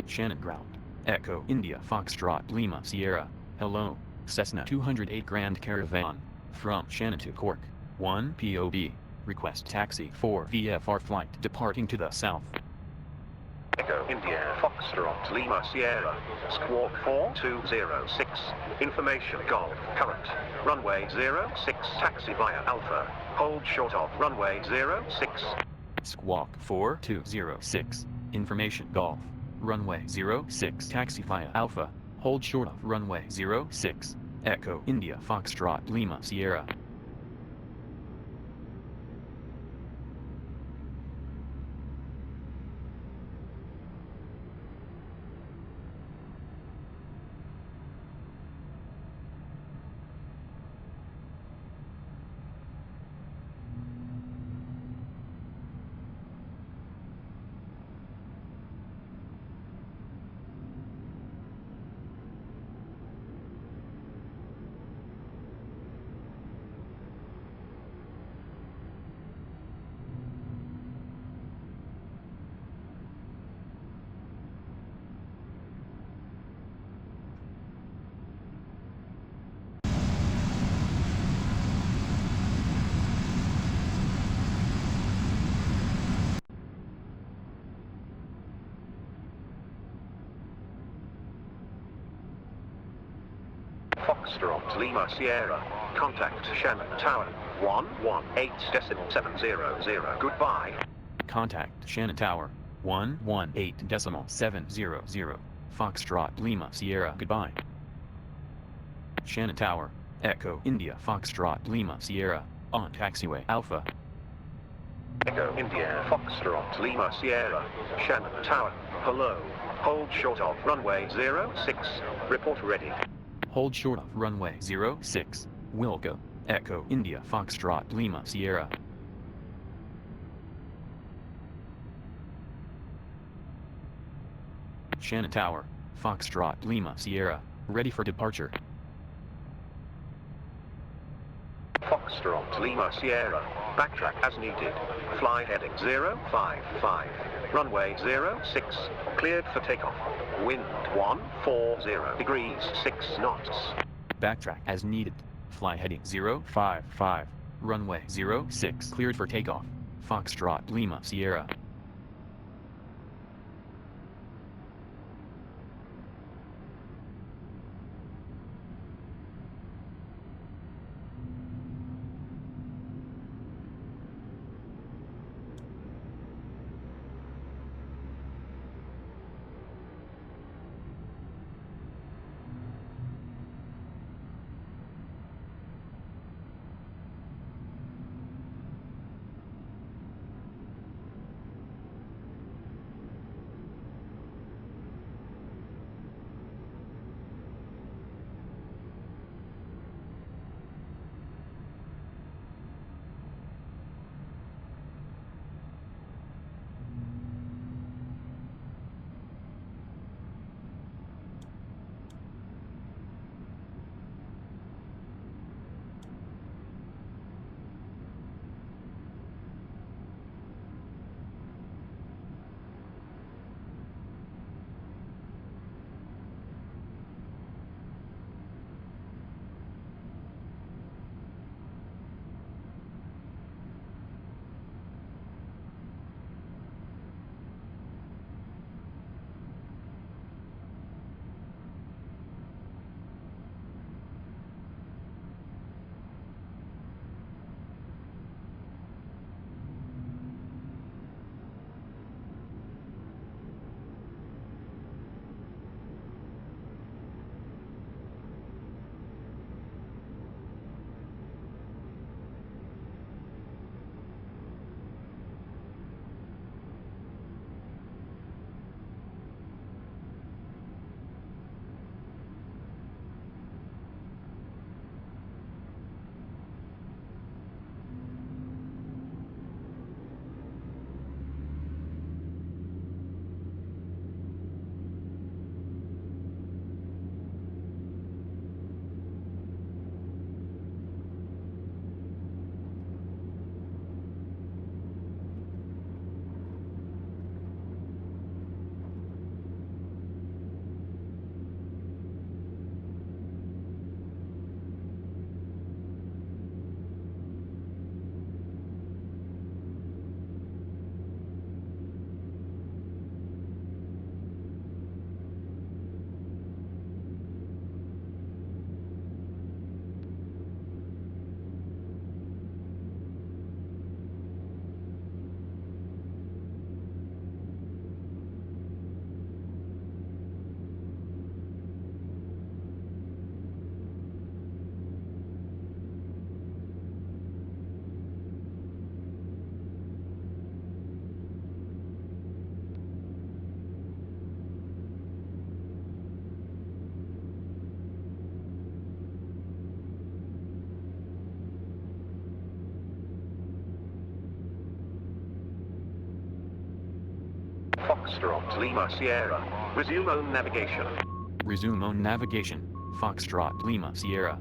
Shannon ground. Echo India Foxtrot Lima Sierra. Hello, Cessna 208 Grand Caravan. From Shannon to Cork. 1 POB. Request taxi for VFR flight departing to the south. Echo India Foxtrot Lima Sierra. Squawk 4206. Information Golf. Current. Runway 06. Taxi via Alpha. Hold short of runway 06. Squawk 4206. Information Golf. Runway 06. Taxi via Alpha. Hold short of runway 06. Echo India Foxtrot Lima Sierra. Foxtrot Lima Sierra. Contact Shannon Tower. 118.700. Goodbye. Contact Shannon Tower. 118.700. Foxtrot Lima Sierra. Goodbye. Shannon Tower. Echo India Foxtrot Lima Sierra. On taxiway Alpha. Echo India Foxtrot Lima Sierra. Shannon Tower. Hello. Hold short of runway 06. Report ready. Hold short of runway 06. Will go. Echo India Foxtrot Lima Sierra. Shannon Tower. Foxtrot Lima Sierra. Ready for departure. Foxtrot Lima Sierra. Backtrack as needed. Fly heading 055. Runway 06. Cleared for takeoff. Wind 140 degrees 6 knots. Backtrack as needed. Fly heading 055. Runway 06. Cleared for takeoff. Foxtrot Lima Sierra. Foxtrot Lima Sierra. Resume on navigation. Resume on navigation. Foxtrot Lima Sierra.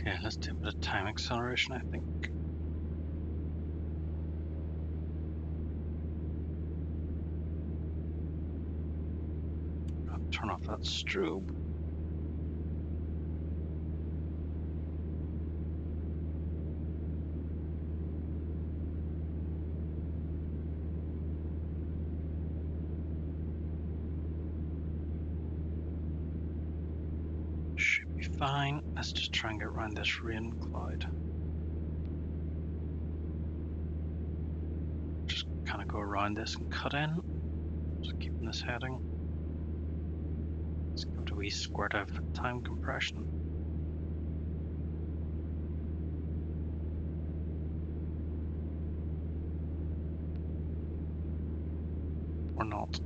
Okay, let's do a bit of time acceleration, I think. I'll turn off that strobe. Should be fine. Let's just try and get around this rain cloud. Just kind of go around this and cut in. Just keeping this heading. Let's give it a wee squirt of time compression. Or not.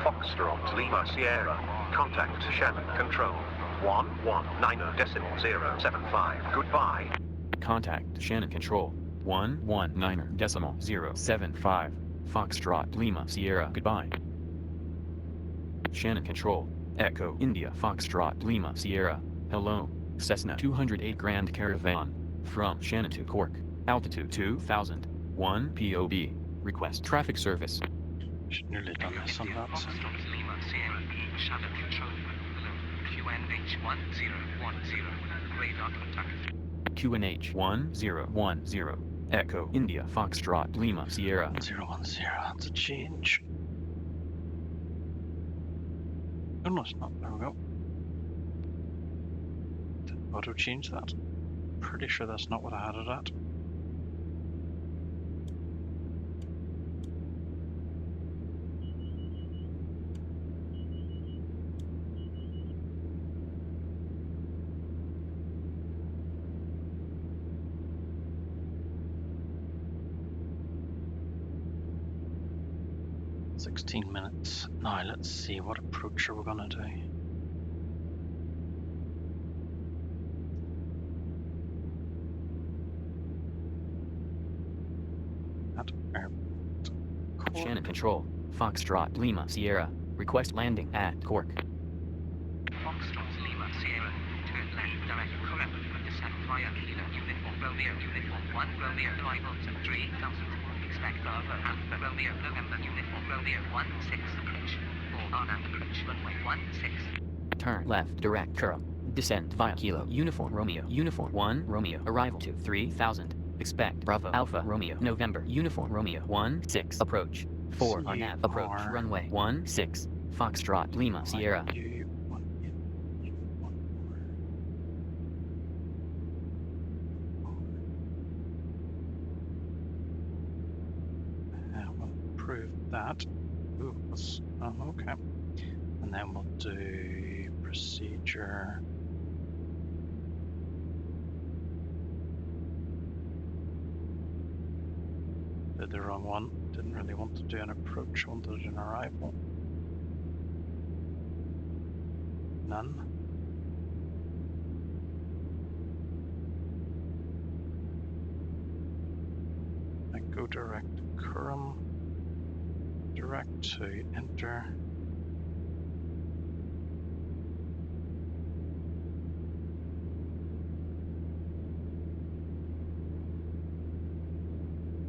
Foxtrot Lima Sierra. Contact Shannon Control 119.075. Goodbye. Contact Shannon Control 119.075. Foxtrot Lima Sierra. Goodbye. Shannon Control Echo India Foxtrot Lima Sierra. Hello. Cessna 208 Grand Caravan. From Shannon to Cork. Altitude 2000. 1 POB. Request traffic service. Should nearly done this on that side. Lima Sierra Shannon Control. QNH 1010. Radar contact. QNH 1010. Echo India Foxtrot Lima Sierra. 1010. That's a change. Oh no, it's not. There we go. Did auto change that? Pretty sure that's not what I had it at. "16 minutes. Now let's see what approach are we gonna do. At airport. Cork. Shannon Control Foxtrot Lima Sierra. Request landing at Cork. Foxtrot Lima Sierra. Turn left direct correct. Descend via Kilo Uniform Romeo Uniform 1 Romeo arrival to 3000. Expect Bravo Alpha Romeo November Uniform Romeo 16 approach. 4 on and approach runway 16. Turn left direct curl. Descend via Kilo Uniform Romeo Uniform 1 Romeo. Arrival to 3000. Expect Bravo Alpha Romeo November Uniform Romeo 16 approach. 4 on nav approach CR. runway 16. Foxtrot Lima Sierra. You want it. You want more. We'll approve that. Ooh, that's, oh, okay. And then we'll do procedure. Did the wrong one. Didn't really want to do an approach, wanted to do an arrival. None. I go direct to Curram. Direct to enter.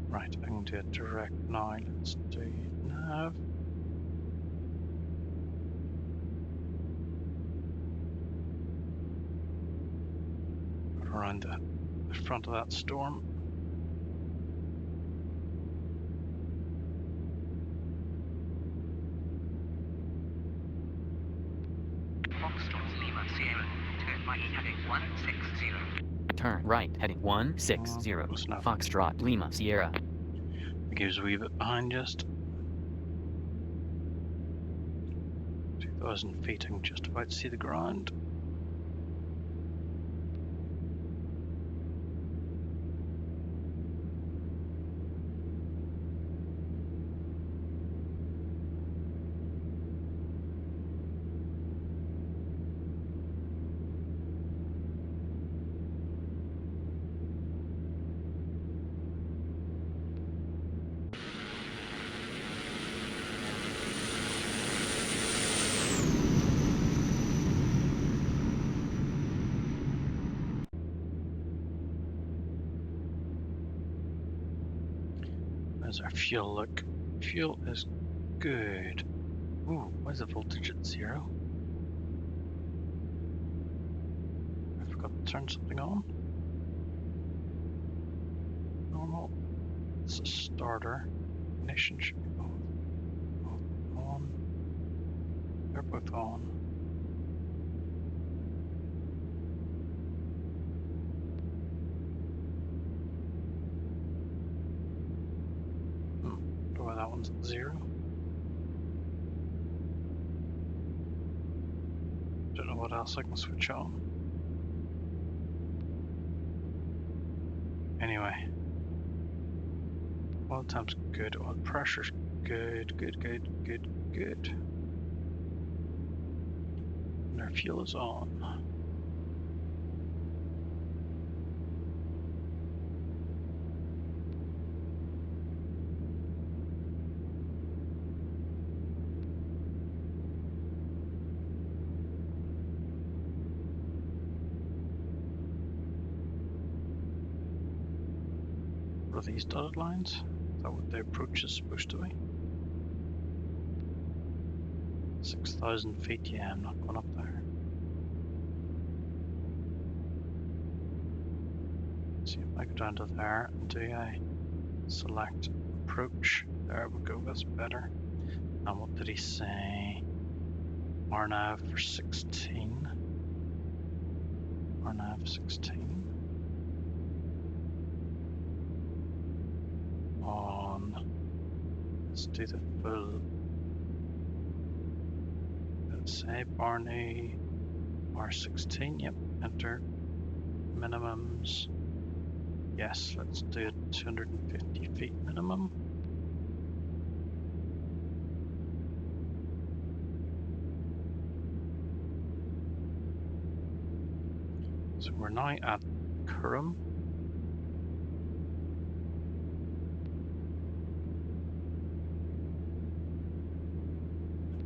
Right, I can do a direct now. Let's do nav. Put around the front of that storm. right heading 160, close enough. Foxtrot Lima Sierra. I think he was a wee bit behind just. 2,000 feet, I can just about see the ground. How's our fuel look? Fuel is good. Ooh, why is the voltage at 0? I forgot to turn something on. Normal. It's a starter. Ignition should be both on. They're both on. Don't know why that one's at 0. Don't know what else I can switch on. Anyway. Oil temp's good, oil pressure's good. And our fuel is on. What are these dotted lines? Is that what the approach is supposed to be? 6,000 feet, yeah, I'm not going up there. See if I go down to there and do I select approach. There we go, that's better. And what did he say? RNAV for 16. RNAV 16. On. Let's do the full. Let's say Barney R16. Yep, enter minimums. Yes, let's do 250 feet minimum. So we're now at Curram.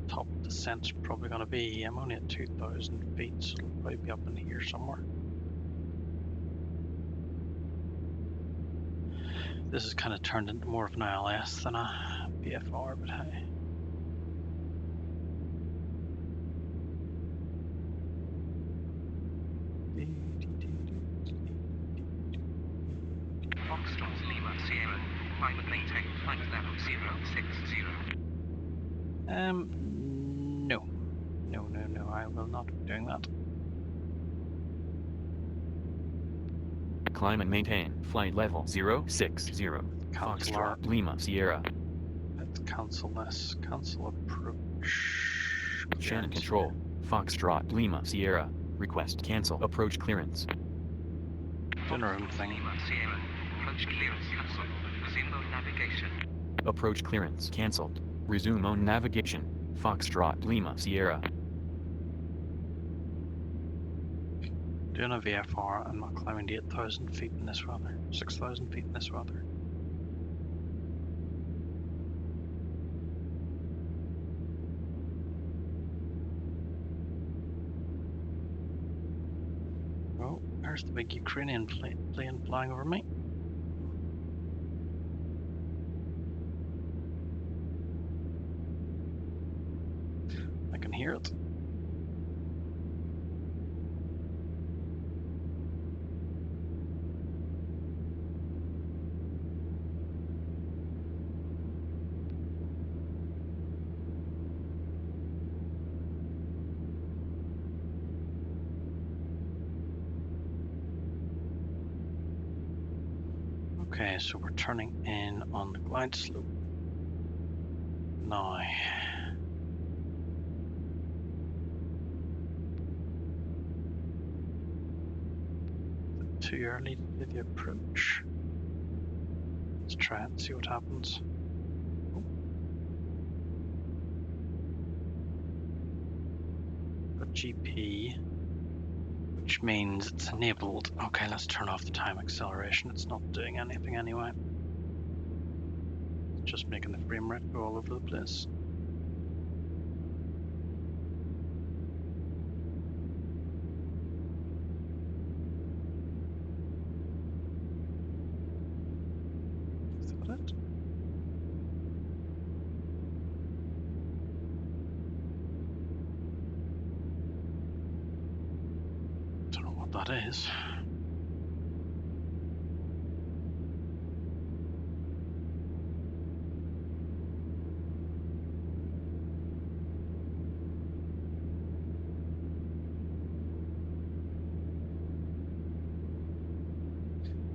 Top descent's probably going to be, I'm only at 2,000 feet, so it'll probably be up in here somewhere. This has kind of turned into more of an ILS than a BFR, but hey. Foxtrot Lima Sierra, climb and maintain flight level 060. No, I will not be doing that. Climb and maintain flight level 060, Cancel our, Foxtrot Lima Sierra. let's cancel this. Cancel approach. Shannon clearance. Control, Foxtrot Lima Sierra. Request cancel approach clearance. Doing our own thing. Lima Sierra, approach clearance cancelled. Resume on navigation. Approach clearance cancelled. Resume on navigation. Foxtrot Lima Sierra. Doing a VFR, I'm not climbing to 8,000 feet in this weather. 6,000 feet in this weather. Oh, there's the big Ukrainian plane flying over me. I can hear it. Okay, so we're turning in on the glide slope now. Is it too early to do the approach? Let's try it and see what happens. Oh. Got GP, which means it's enabled. Okay, let's turn off the time acceleration. It's not doing anything anyway. It's just making the frame rate go all over the place. Is that it? Don't know what that is.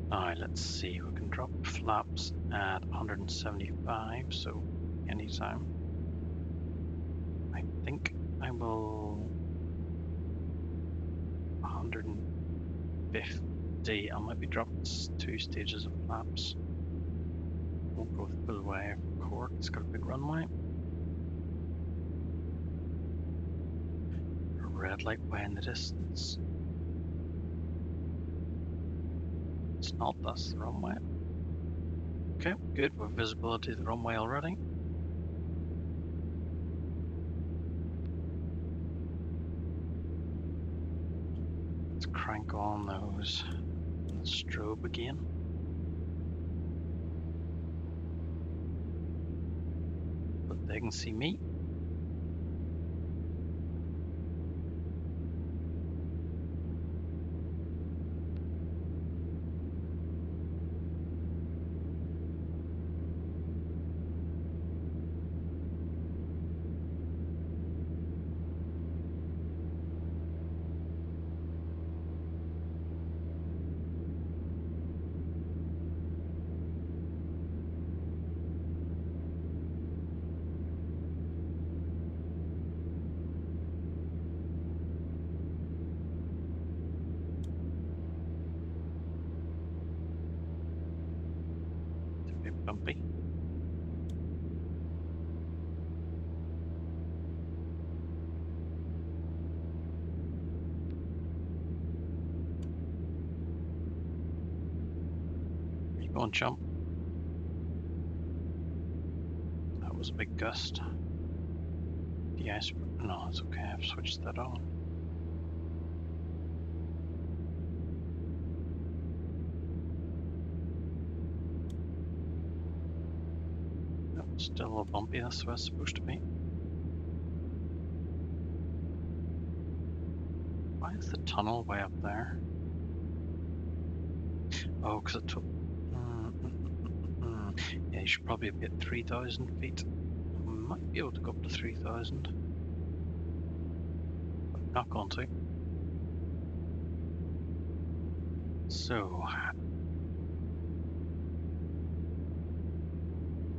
Alright, let's see. We can drop flaps at 175, so anytime. I think I will 150. I'll maybe drop 2 stages of flaps. Won't go full way of Cork. It's got a big runway. A red light way in the distance. It's not, that's the runway. Okay, good. We've visibility of the runway already. Let's crank on those. Let's strobe again. But they can see me. Bumpy. Where you going, chump? That was a big gust. The ice. No, it's okay. I've switched that on. Still a little bumpy, that's the way it's supposed to be. Why is the tunnel way up there? Oh, because it took... Yeah, you should probably be at 3,000 feet. We might be able to go up to 3,000. But not going to. So...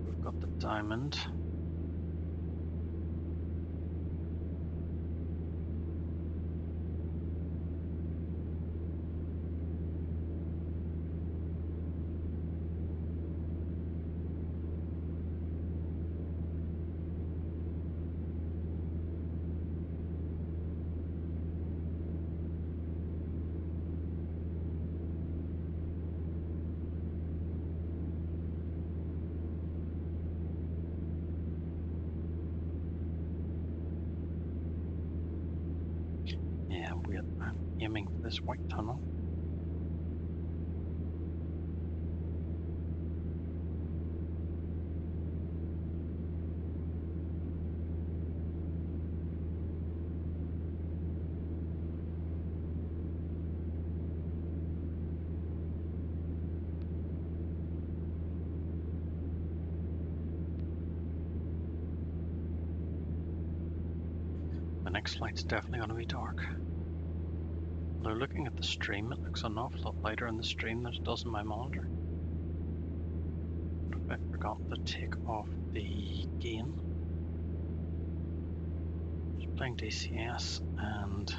we've got the diamond. Yeah, I'm aiming for this white tunnel. The next flight's definitely going to be dark. Although looking at the stream, it looks an awful lot lighter in the stream than it does in my monitor. I forgot to take off the gain. Just playing DCS and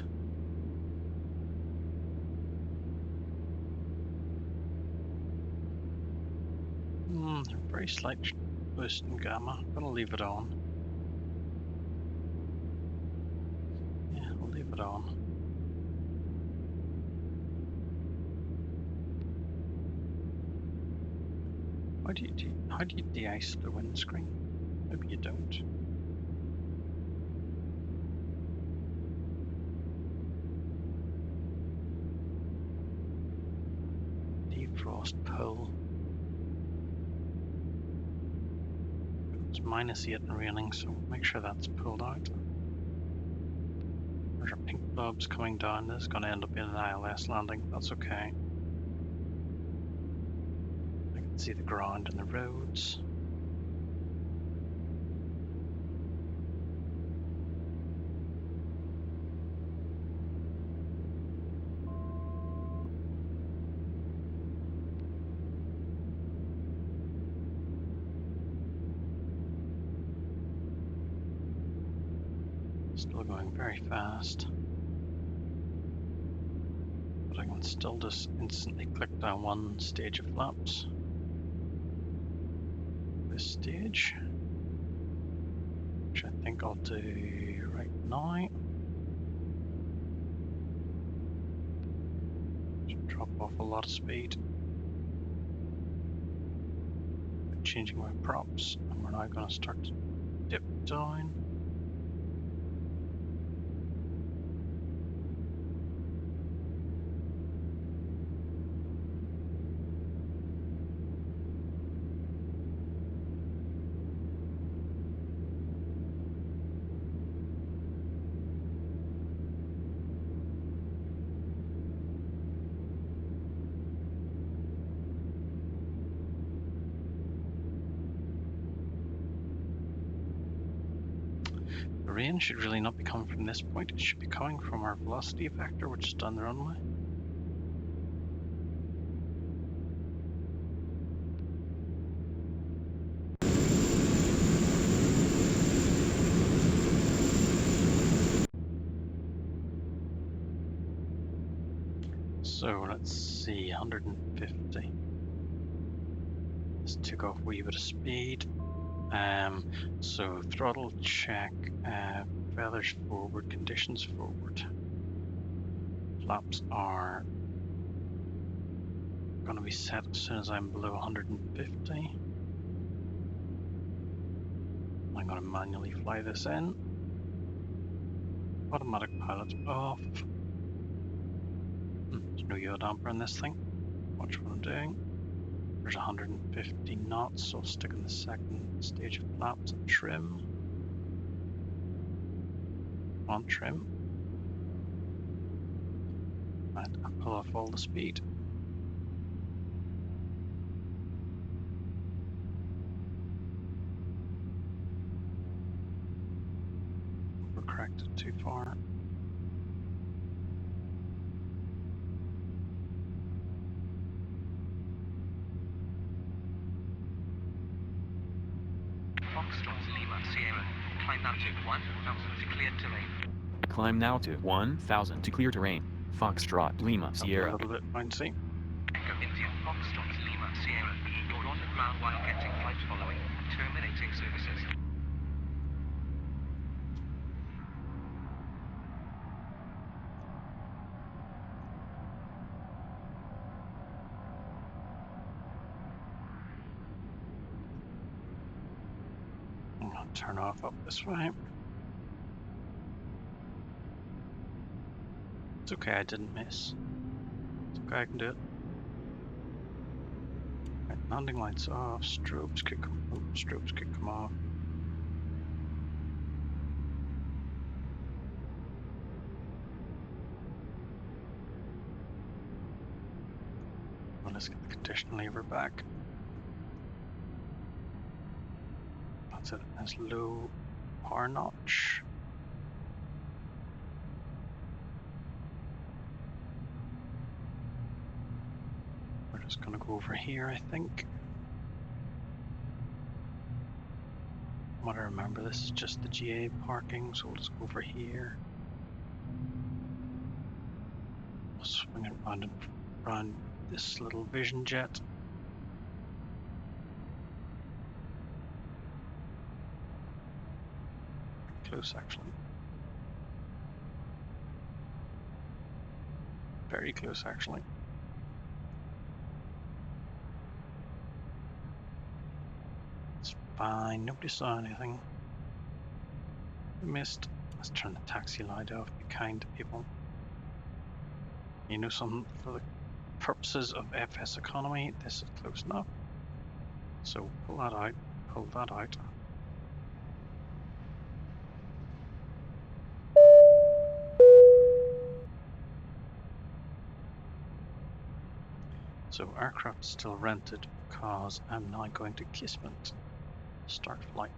very slight boost in gamma. I'm gonna leave it on. Yeah, I'll leave it on. How do you de-ice the windscreen? Maybe you don't. Defrost pull. It's -8 and raining, so make sure that's pulled out. There's our pink blobs coming down. This is going to end up being an ILS landing. That's okay. I can see the ground and the roads. Still going very fast. But I can still just instantly click down one stage of flaps. This stage, which I think I'll do right now. Should drop off a lot of speed. Changing my props, and we're now going to start to dip down. The rain should really not be coming from this point. It should be coming from our velocity vector, which is down the runway. So let's see, 150. This took off a wee bit of speed. So throttle check, feathers forward, conditions forward. Flaps are going to be set as soon as I'm below 150. I'm going to manually fly this in. Automatic pilot off. There's no yaw damper in this thing. Watch what I'm doing. There's 150 knots, so I'll stick in the second stage of flaps and trim. On trim. And I'll pull off all the speed. Overcorrected too far. Climb now to 1,000 to clear terrain. Climb now to 1,000 to clear terrain. Foxtrot Lima Sierra. A little bit bouncy. Echo India Foxtrot Lima Sierra. You're on the ground while getting flight following. Terminating services. I'll turn off up this way. It's okay, I didn't miss. It's okay, I can do it. Right, landing lights off, strobes could come off. Well, let's get the condition lever back. That's it, as low power notch. We're just gonna go over here, I think. what I remember, this is just the GA parking, so we'll just go over here. Swing it around this little vision jet. Close, actually. Very close, actually. It's fine, nobody saw anything. We missed. Let's turn the taxi light off, be kind to people. You know something, for the purposes of FSEconomy, this is close enough. So pull that out, pull that out. So aircraft still rented because I'm now going to casement. Start flight.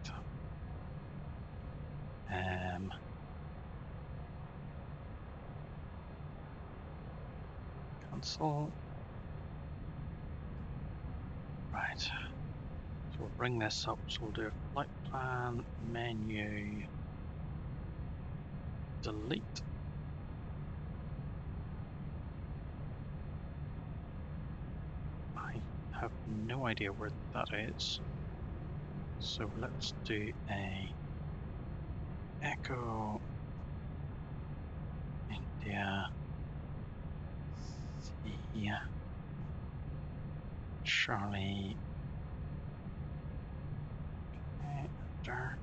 Cancel. Right. So we'll bring this up. So we'll do a flight plan, menu, delete. I have no idea where that is. So let's do a Echo India C Charlie after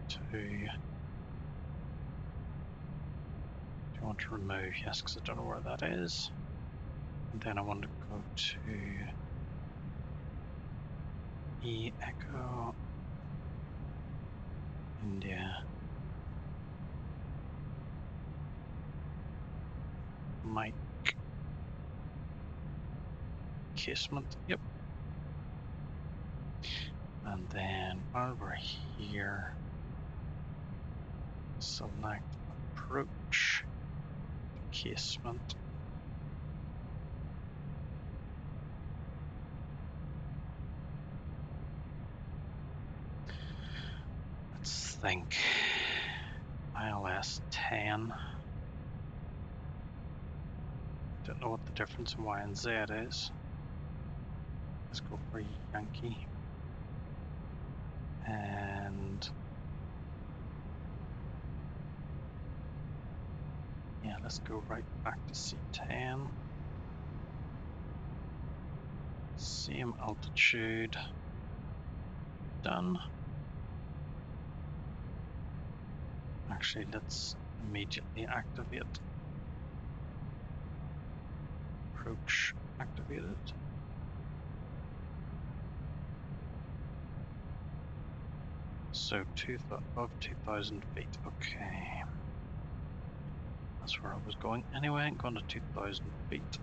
2. Do you want to remove? Yes, because I don't know where that is. And then I want to go to Echo India Mike casement. Yep. And then while we're here, select approach casement. Let's think. ILS 10. Don't know what the difference in Y and Z is. Let's go for Yankee. And yeah, let's go right back to C10. Same altitude. Done. Actually, let's immediately activate. Approach activated. So above 2,000 feet. Okay. That's where I was going. Anyway, I'm going to 2,000 feet.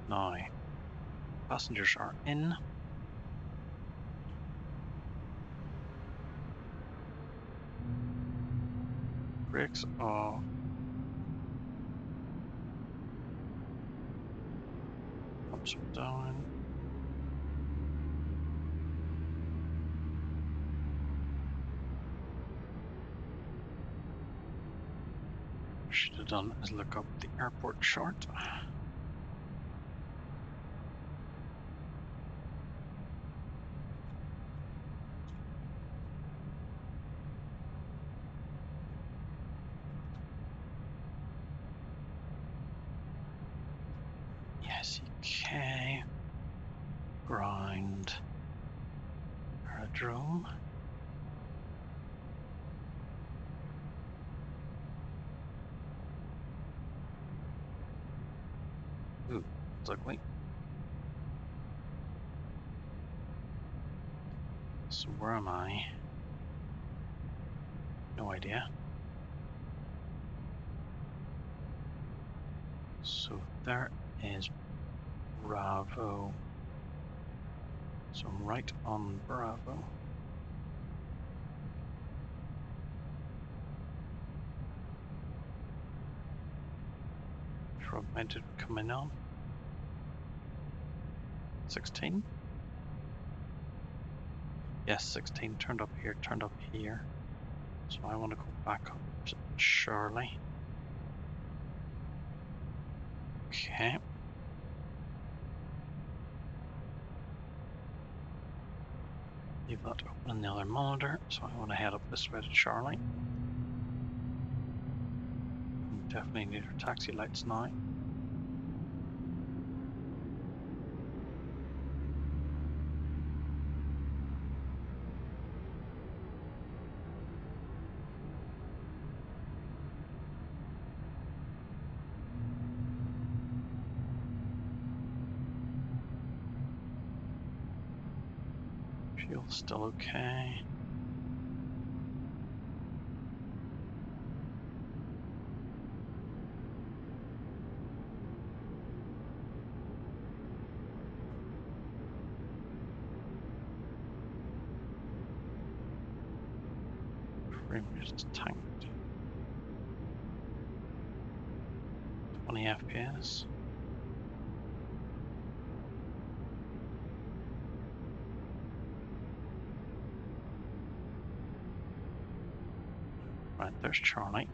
Now, passengers are in. Brakes off. Pumps are down. Should have done is look up the airport chart. EICK, ground, aerodrome. Ooh, it's ugly. So where am I? No idea. So there is Bravo. So I'm right on Bravo. Which road did we come in on? 16. Yes, 16 turned up here. So I want to go back up to Charlie. Okay. Leave that open in the other monitor, so I want to head up this way to Charlie. We definitely need our taxi lights now. Fuel's still okay. Frame rate is tanked. 20 FPS. Right, there's Charlie.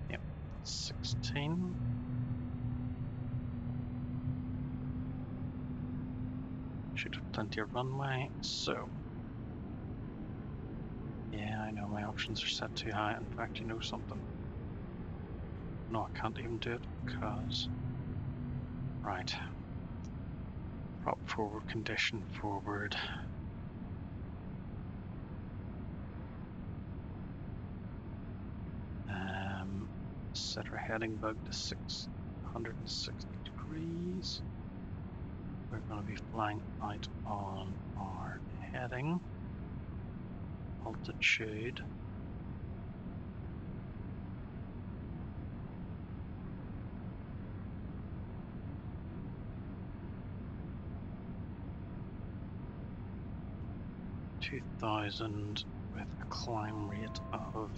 Yep, that's 16. Should have plenty of runway, so yeah, I know my options are set too high. In fact, you know something? No, I can't even do it because right. Prop forward, condition forward. Set our heading bug to 660 degrees. We're going to be flying out on our heading. Altitude. $2,000 with a climb rate of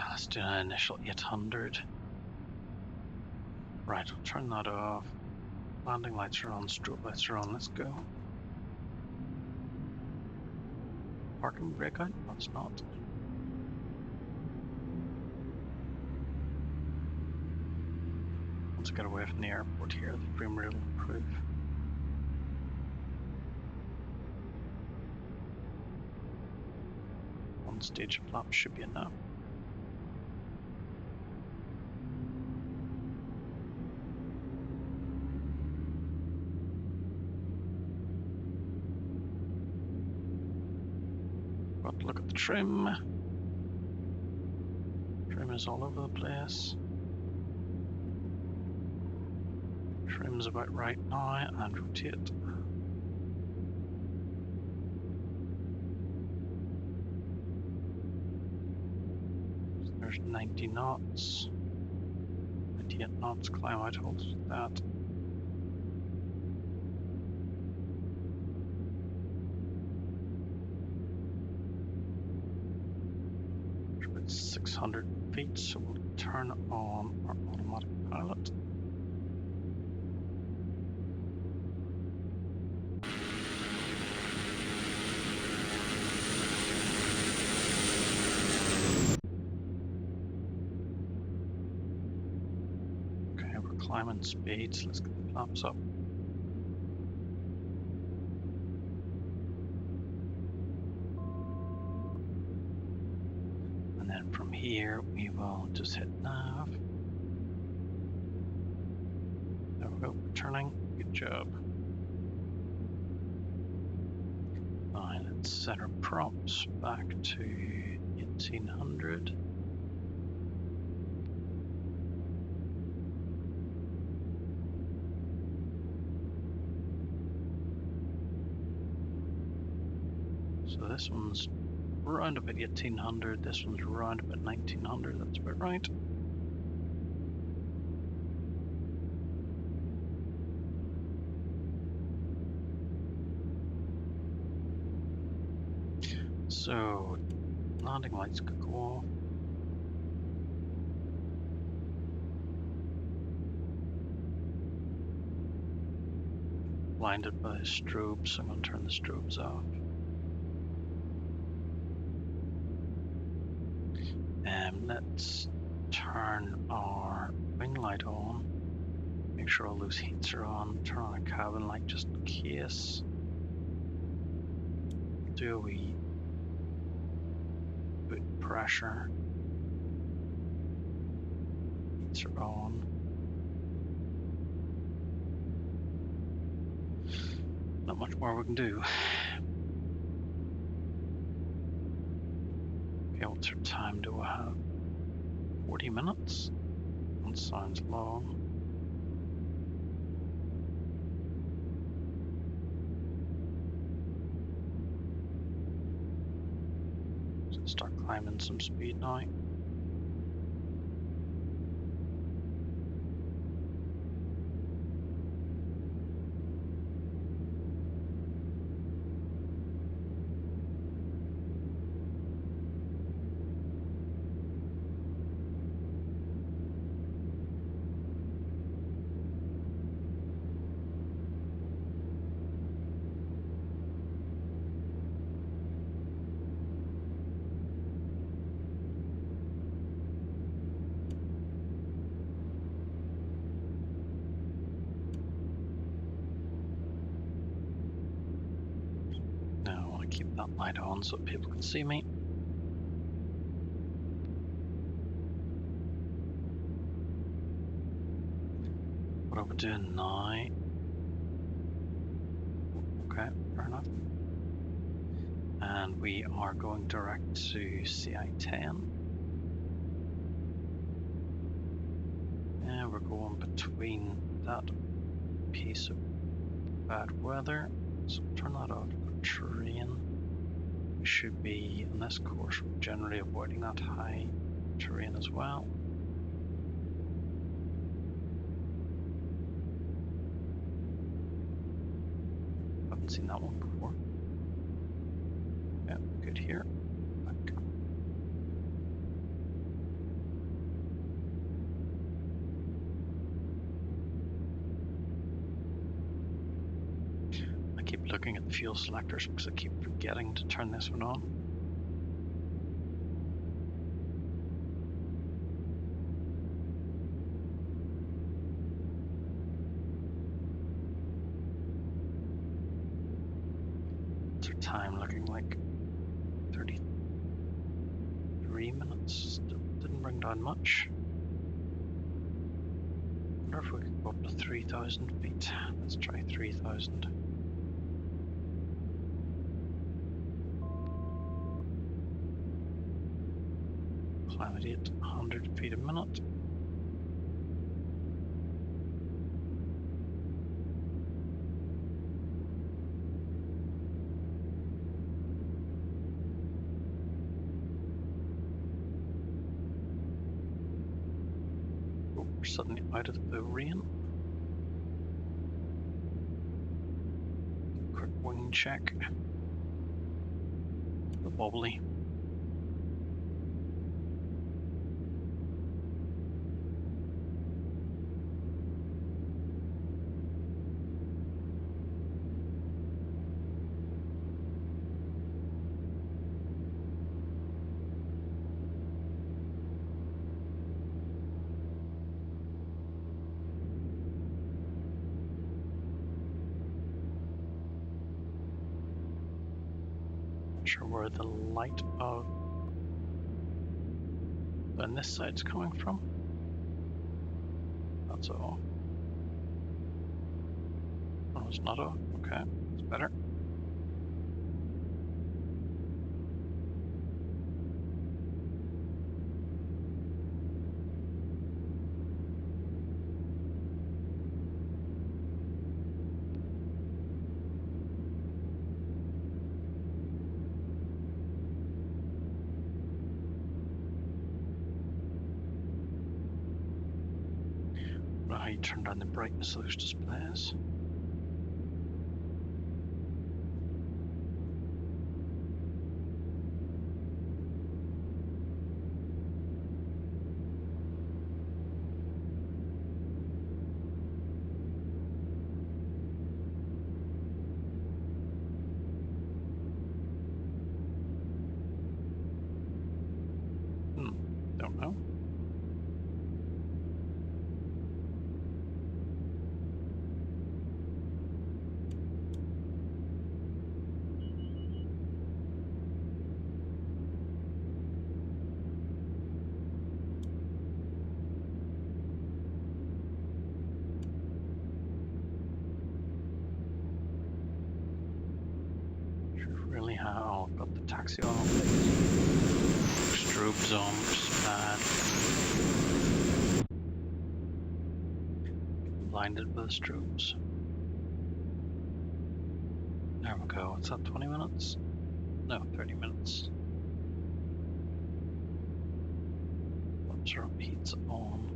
let's do an initial 800. Right, I'll turn that off. Landing lights are on, strobe lights are on, let's go. Parking brake out? No, it's not. Once I get away from the airport here, the frame rate will improve. One stage of flaps should be enough. Got to look at the trim. Trim is all over the place. Trim's about right now, and rotate. So there's 90 knots. 98 knots, climb out, hold that. There's about 600 feet, so we'll turn on our automatic pilot. Climbing speeds, let's get the flaps up. And then from here we will just hit nav. There we go, turning, good job. Now let's set our props back to 1800. So this one's around about 1800, this one's around about 1900, that's about right. So, landing lights could go off. Blinded by the strobes, so I'm going to turn the strobes off. Let's turn our wing light on. Make sure all those heats are on. Turn on a cabin light just in case. Do a wee boot pressure. Heats are on. Not much more we can do. Okay, what's our time do we have? 40 minutes? That sounds long. So start climbing some speed now. Now I want to keep that light on so people can see me. What are we doing now? Okay, fair enough. And we are going direct to CI-10. And we're going between that piece of bad weather. So turn that off for terrain. We should be, on this course, we're generally avoiding that high terrain as well. Haven't seen that one before. Yeah, good here. Back. I keep looking at the fuel selectors because I keep forgetting to turn this one on. What's our time looking like? 33 minutes. Didn't bring down much. Wonder if we could go up to 3,000 feet. Let's try 3,000. Climb at 800 feet a minute. Oh, we're suddenly out of the rain. Quick wing check. The wobbly. Not sure where the light of on this side's coming from. That's off. Oh, it's not off. Okay, it's better. I don't know how you turn down the brightness of those displays. how I've got the taxi on. Strobes on, which is bad. Blinded by the strobes. There we go. What's that, 20 minutes? No, 30 minutes. Flaps are up, heat's on.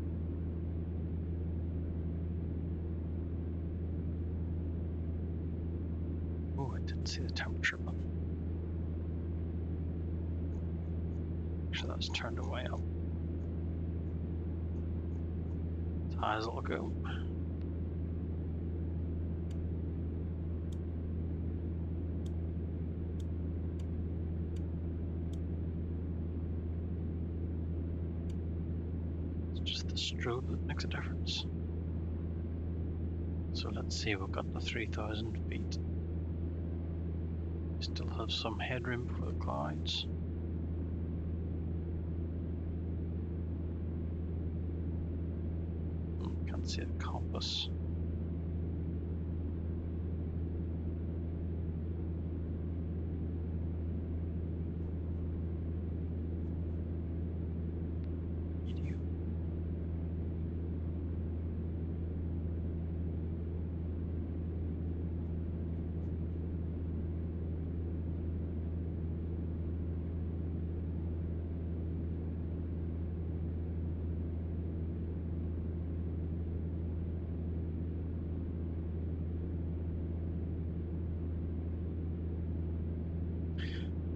Oh, I didn't see the temperature button. Actually, that's turned way up. As high as it'll go. Just the strobe that makes a difference. So let's see, we've got the 3,000 feet. Still have some headroom for the clouds. Can't see the compass. Video.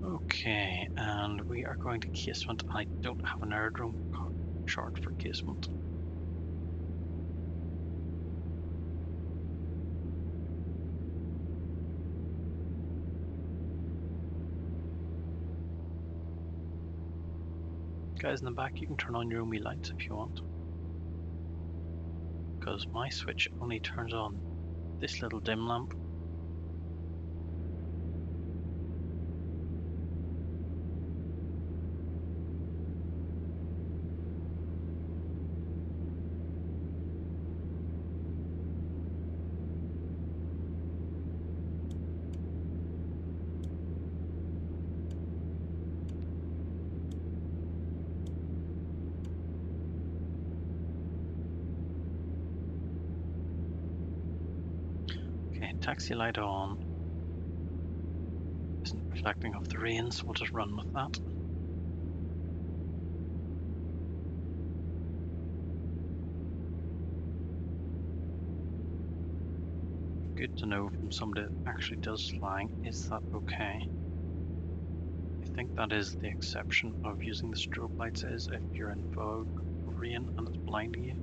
Okay, and we are going to casement. I don't have an aerodrome chart for casement. Guys in the back, you can turn on your own wee lights if you want. Because my switch only turns on this little dim lamp. Okay, taxi light on. Isn't reflecting off the rain, so we'll just run with that. Good to know from somebody that actually does flying, is that okay? I think that is the exception of using the strobe lights, is if you're in fog, rain, and it's blinding you.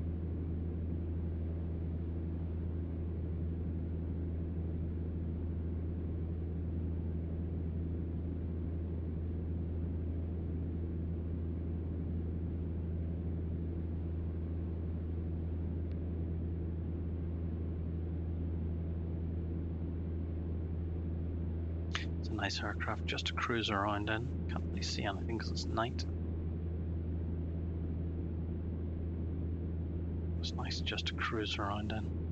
It's a nice aircraft just to cruise around in. Can't really see anything because it's night. It's nice just to cruise around in.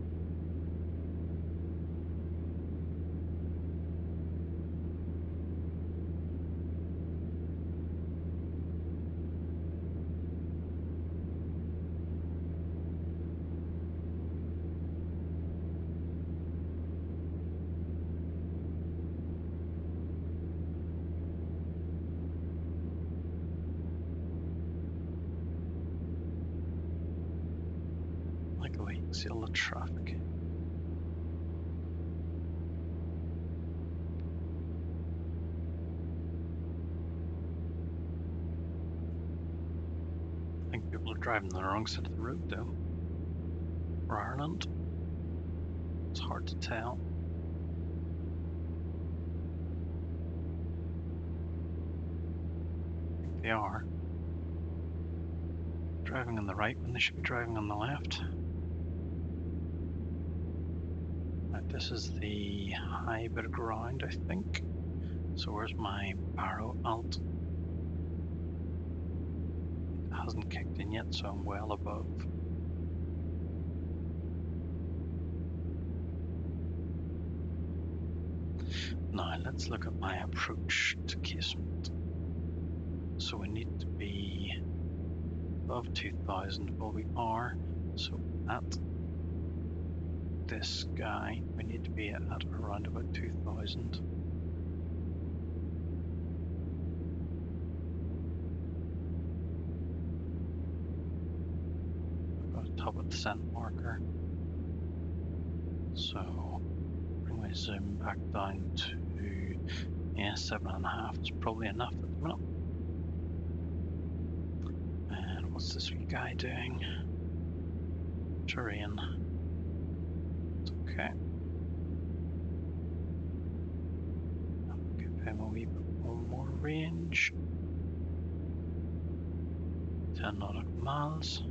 Like the way you can see all the traffic. I think people are driving on the wrong side of the road though. For Ireland. It's hard to tell. I think they are. Driving on the right when they should be driving on the left. Right, this is the high bit of ground, I think. So where's my barrow alt? It hasn't kicked in yet, so I'm well above. Now let's look at my approach to casement. So we need to be above 2000. Well, we are. So at this guy, we need to be at around about 2000. Top of the cent marker. So bring my zoom back down to 7.5 is probably enough at the minute. And what's this wee guy doing? Terrain. It's okay. I'll give him a wee bit more range. 10 nautical miles.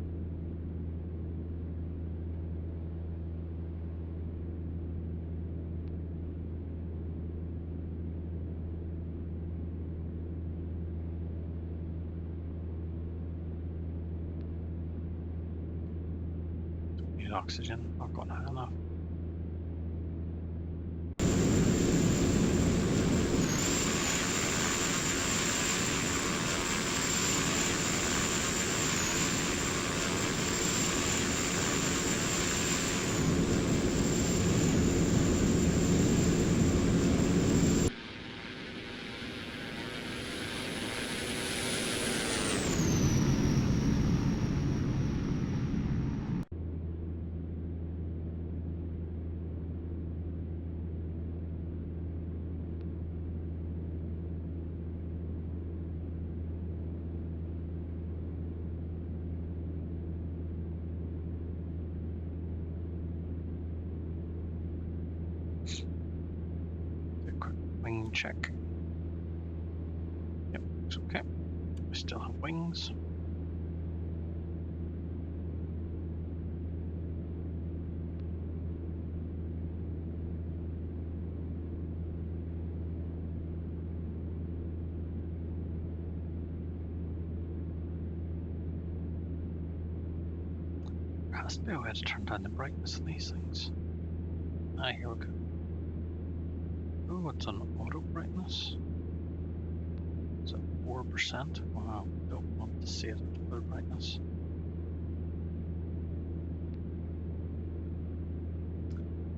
Need oxygen, not going high enough. Do a quick wing check. Yep, it's okay. We still have wings. There has to be a way to turn down the brightness of these things. Ah, here we go. Oh, it's on auto brightness. It's at 4%. Wow, don't want to see it at full brightness.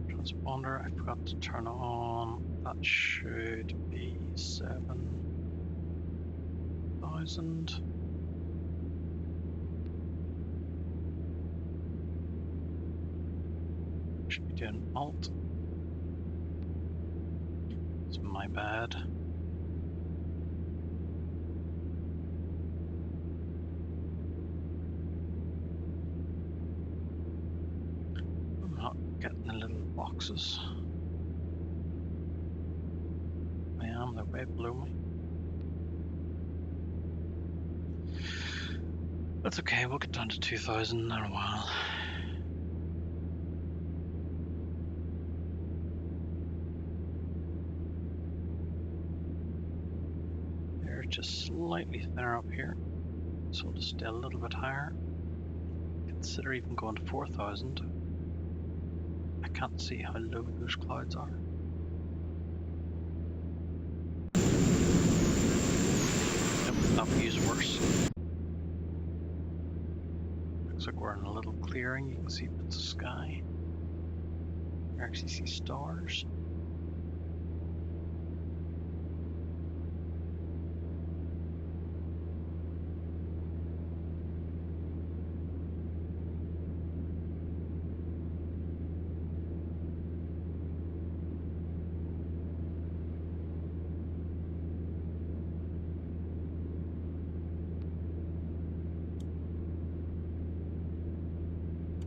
Transponder, I forgot to turn on. That should be 7,000. Should be doing Alt. It's my bad. I'm not getting the little boxes. I am, they're way below me. That's okay, we'll get down to 2000 in a while. They're just slightly thinner up here, so we'll just stay a little bit higher. Consider even going to 4000. I can't see how low those clouds are. Yep, that view's worse. Looks like we're in a little clearing. You can see bits of sky. You can actually see stars.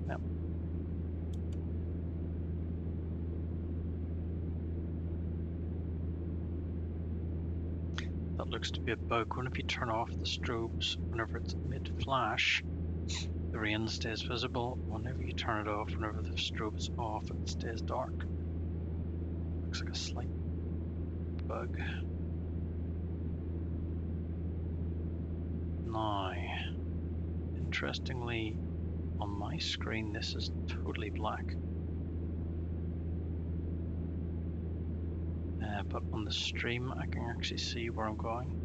Yep. That looks to be a bug. Whenever you turn off the strobes, whenever it's mid-flash, the rain stays visible. Whenever you turn it off, whenever the strobe is off, it stays dark. Looks like a slight bug. Now, interestingly, on my screen, this is totally black. but on the stream I can actually see where I'm going.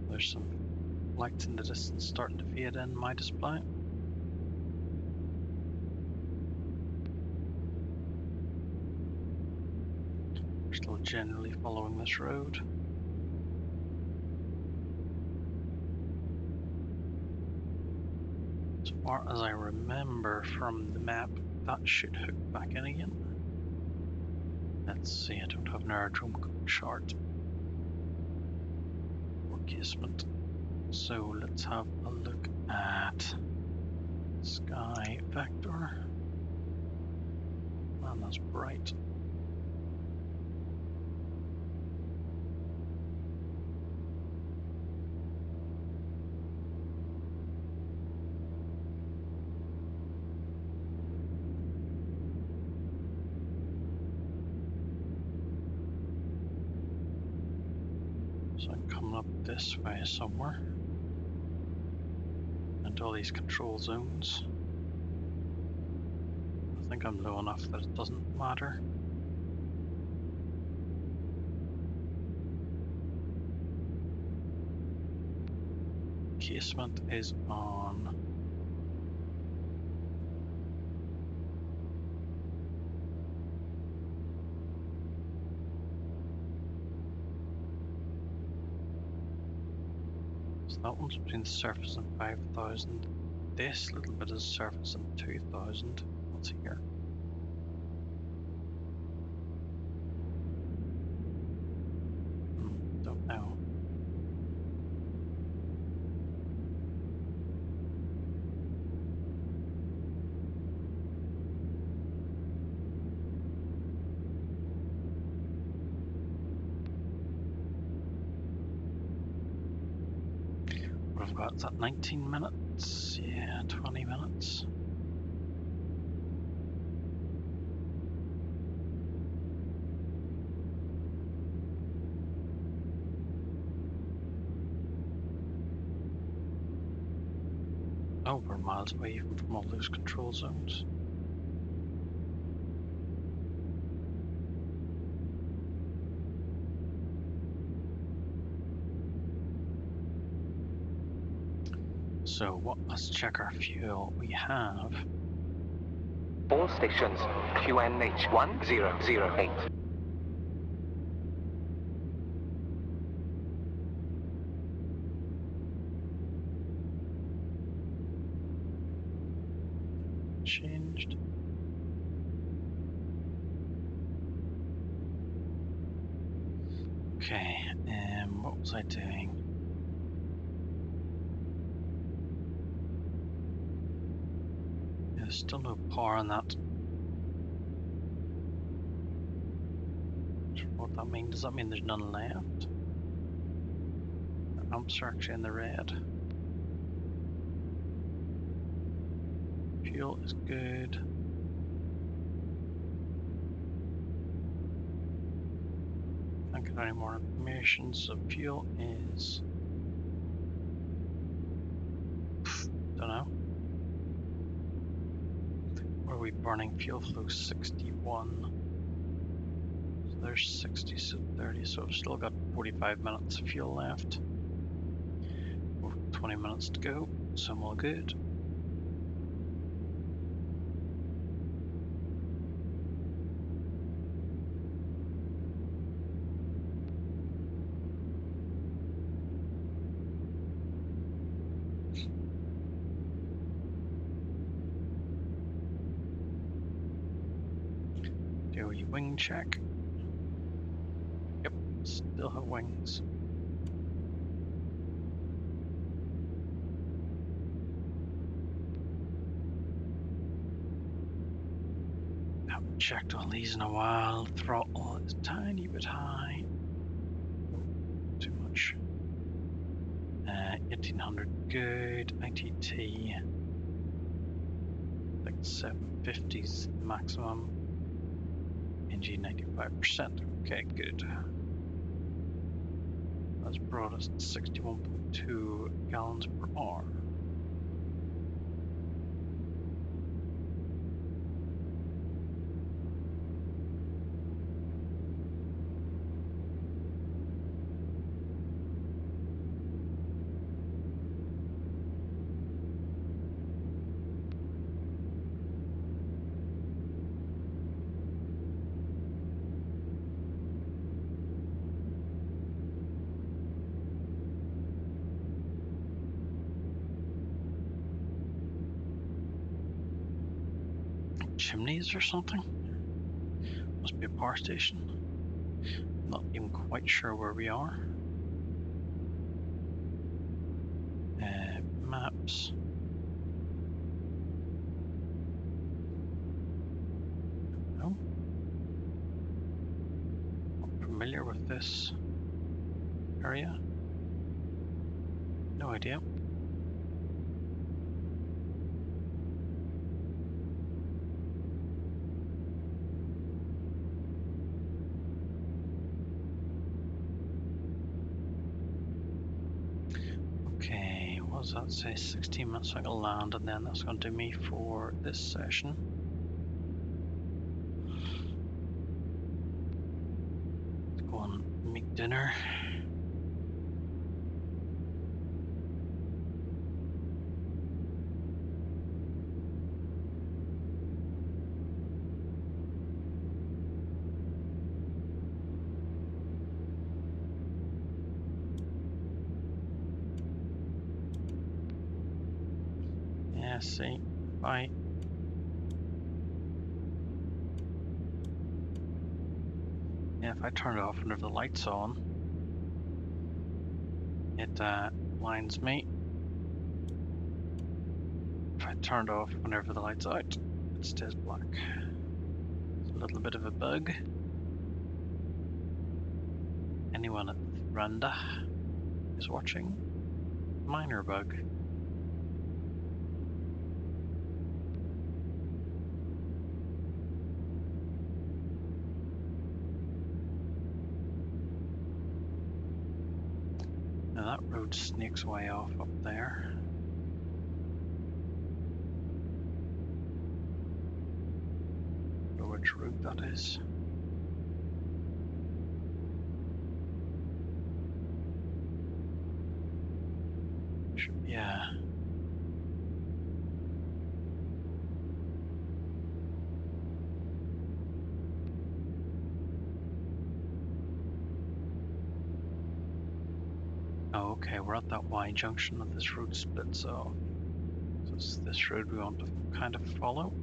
There's some lights in the distance starting to fade in my display. We're still generally following this road. As far as I remember from the map, that should hook back in again. Let's see, I don't have an aerodrome chart or casement. So let's have a look at sky vector. Man, that's bright. So I'm coming up this way somewhere. And all these control zones. I think I'm low enough that it doesn't matter. Casement is on. So that one's between the surface and 5,000. This little bit is surface and 2,000. What's here? Don't know. What have I got? Is that 19 minutes? Yeah, 20 minutes. Oh, we're miles away even from all those control zones. So let's check our fuel. We have All stations, QNH 1008. changed. Okay, what was I doing? There's still no power on that. What that mean? Does that mean there's none left? The amps are actually in the red. Fuel is good. Can't get any more information, so fuel is... don't know. Where are we burning? Fuel flow 61. So there's 60, so 30, so I've still got 45 minutes of fuel left. 20 minutes to go, so I'm all good. Do a wing check. Yep, still have wings. Haven't checked on these in a while. Throttle is a tiny bit high. Oh, too much. 1800 good. ITT. I think 750's maximum. NG 95%. Okay, good. That's brought us 61.2 gallons per hour. chimneys or something. Must be a power station. Not even quite sure where we are. Maps. No. Not familiar with this area. No idea. Okay, what does that say? 16 minutes I can land, and then that's going to do me for this session. Let's go and make dinner. Yeah, see, bye. Yeah, if I turn it off whenever the light's on, it blinds me. If I turn it off whenever the light's out, it stays black. It's a little bit of a bug. Anyone at Randa is watching? Minor bug. Now that road snakes way off up there. I don't know which route that is. Yeah. Oh, okay, we're at that Y junction that this road splits off. So it's this road we want to kind of follow.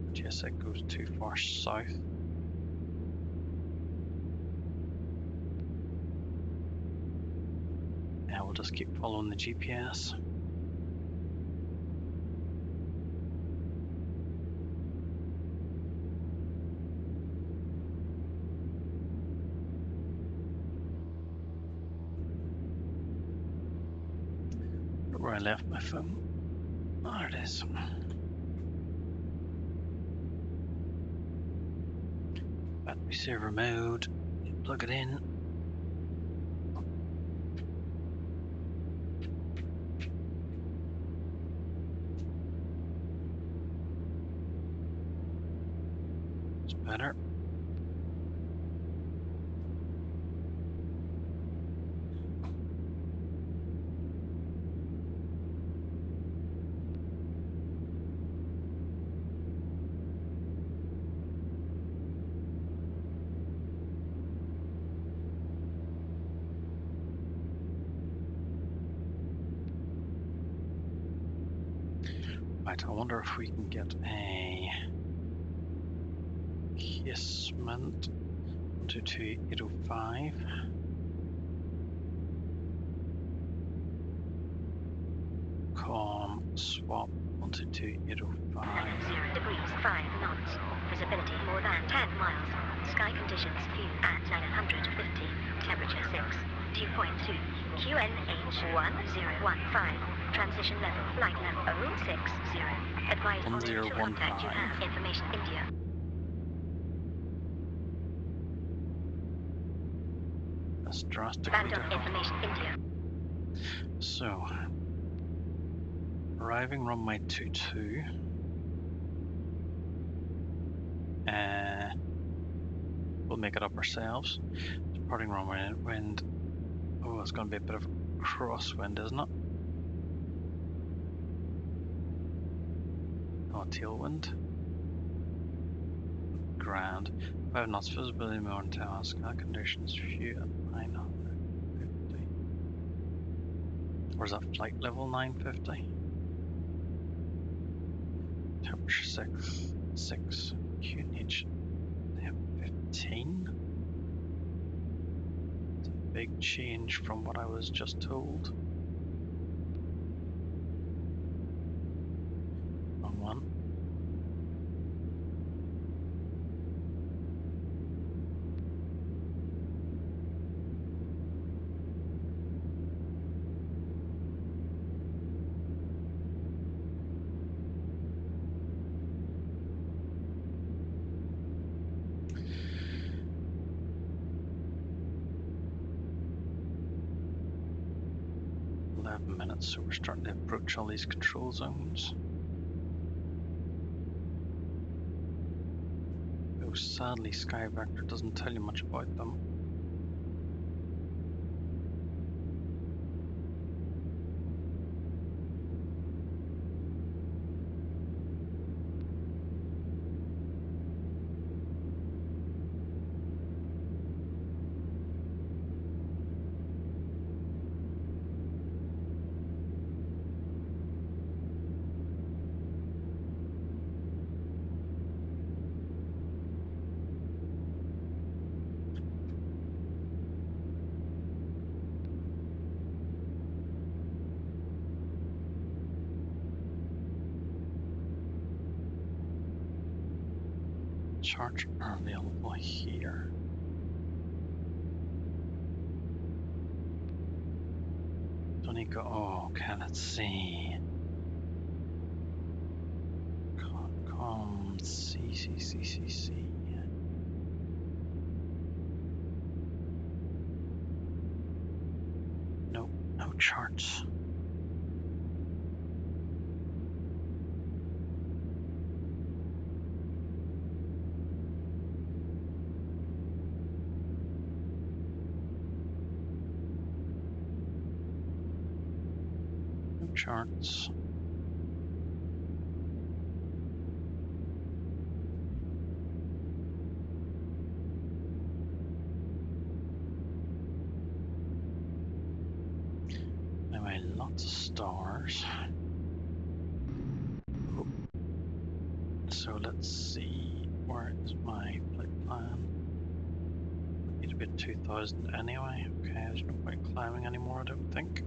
But yes, it goes too far south. Yeah, we'll just keep following the GPS. Where I left my phone. There it is. Battery saver mode. Plug it in. It's better. Right, I wonder if we can get a casement 122.805. Com swap 122.805. 0 degrees 5 knots. Visibility more than 10 miles. Sky conditions few at 950. Temperature 6. Dew point 2. QNH 1015. Transition level flight level 060. Advise on initial contact you have. Information India. That's drastically Random different. information India. So, arriving runway 22. We'll make it up ourselves. Departing runway wind. Oh, it's going to be a bit of a crosswind, isn't it? Oh, tailwind. Grand. 5 knots visibility more than 10 hours. Sky conditions few at 950. Or is that flight level 950? 6. QNH, they have 15. It's a big change from what I was just told. Wrong one. Minutes, so we're starting to approach all these control zones. Though sadly SkyVector doesn't tell you much about them. Charts are available here. Don't need go. Oh, okay, let's see. C. Nope, no charts. No charts. Anyway, lots of stars. Oh. So let's see, where is my flight plan? Need to be at 2000 anyway. Okay, there's no point climbing anymore, I don't think.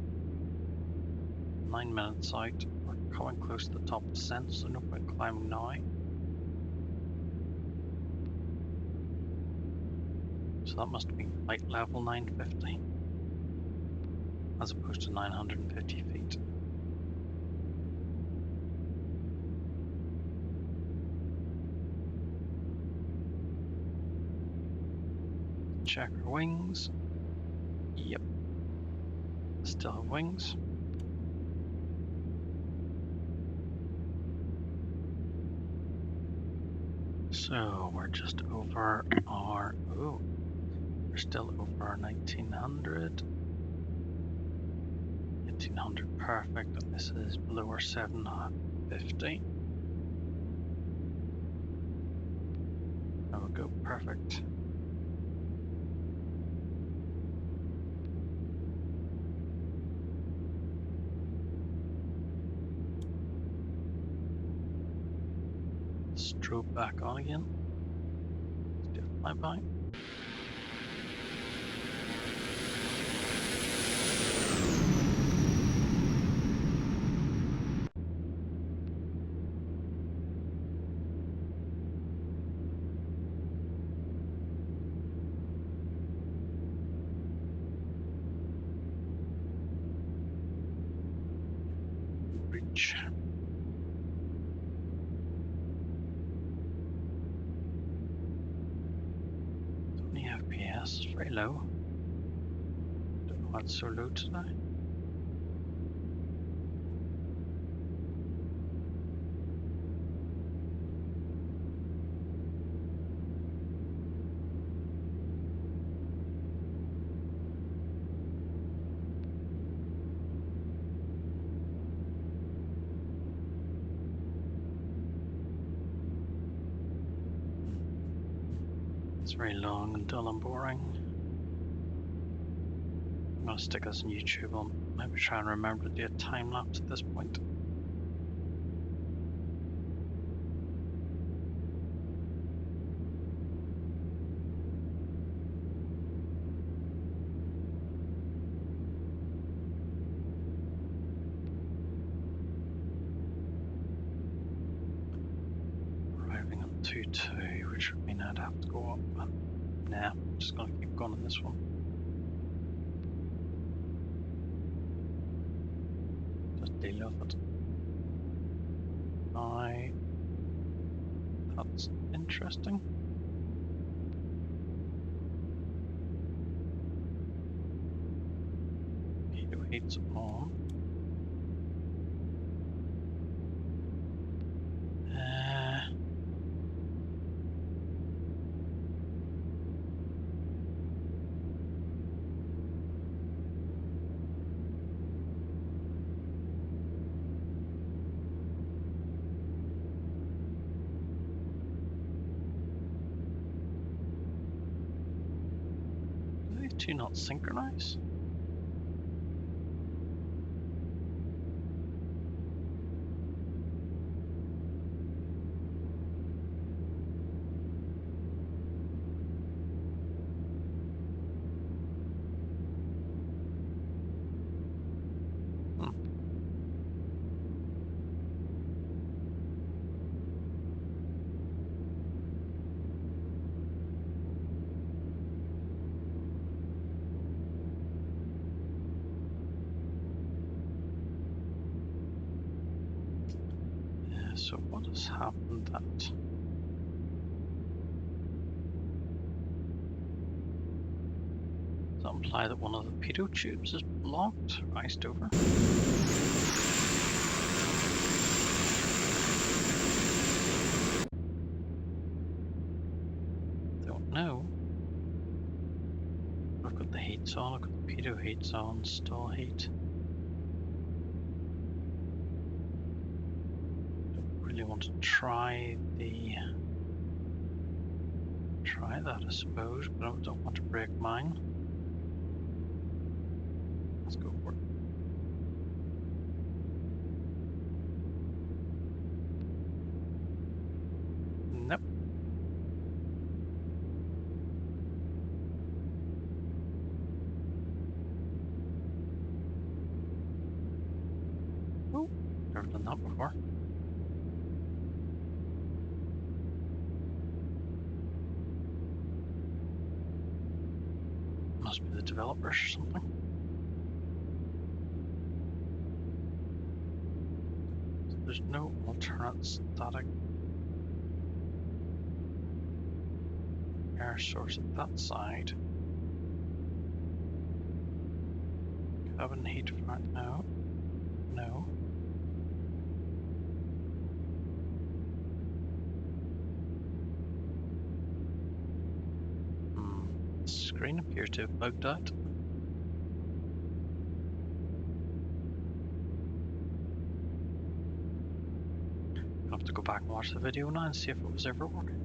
9 minutes out. We're coming close to the top descent, so no point climbing now. So that must have been flight level 950, as opposed to 950 feet. Check our wings. Yep. Still have wings. So we're just over our, oh, we're still over our 1900. 1800, perfect. This is below our 750. There we go, perfect. Strobe back on again. Let's do a flyby. Breach. 20 FPS, very low. Don't know why it's so low today. It's very long and dull and boring. I'm going to stick this on YouTube. I'll maybe try and remember to do a time lapse at this point. 122, which would mean I'd have to go up. Nah, just gonna keep going on this one. Just deal with it. That's interesting. Keto heat's on. Do these two not synchronize? So what has happened that does that imply that one of the pitot tubes is blocked or iced over? Don't know. I've got the heats on, I've got the pitot heats on, still heat. Really want to try that, I suppose, but I don't want to break mine. Let's go for it. Nope. Oh, never done that before. Must be the developers or something. So there's no alternate static air source at that side. Cabin heat front now. No. The screen appears to have bugged out. I'll have to go back and watch the video now and see if it was ever working.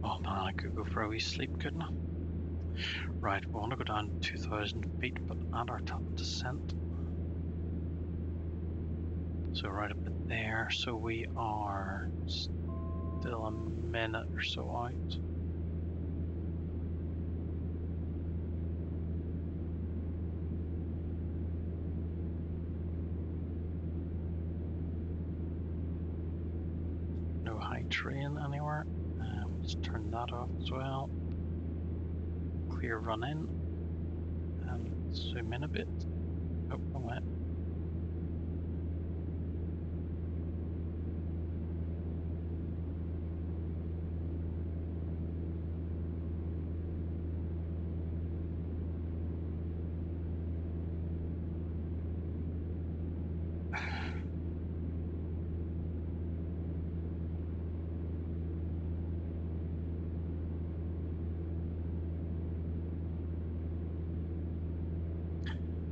Oh man, I could go for a wee sleep, couldn't I? Right, we want to go down 2,000 feet, but at our top descent. So right a bit there, so we are still a minute or so out. No high terrain anywhere. Let's turn that off as well. Clear run in. And zoom in a bit. Oh, wrong way.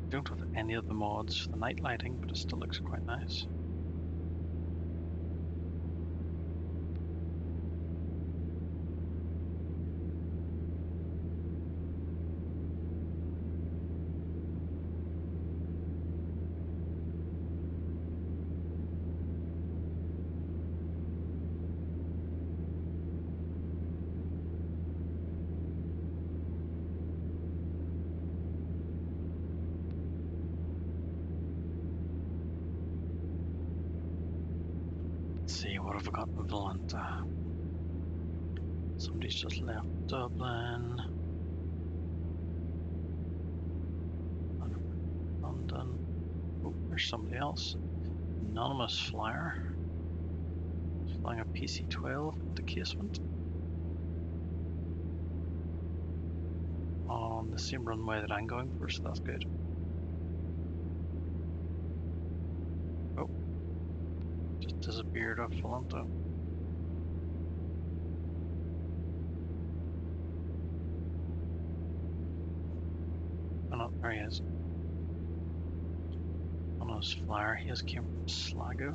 Don't have any of the mods for the night lighting, but it still looks quite nice. see, what have I got in Atlanta? Somebody's just left Dublin. London. Oh, there's somebody else. Anonymous flyer. Flying a PC-12 into casement. On the same runway that I'm going for, so that's good. Oh. Just disappeared off Volanta. Oh no, there he is. On his flyer, he just came from Sligo.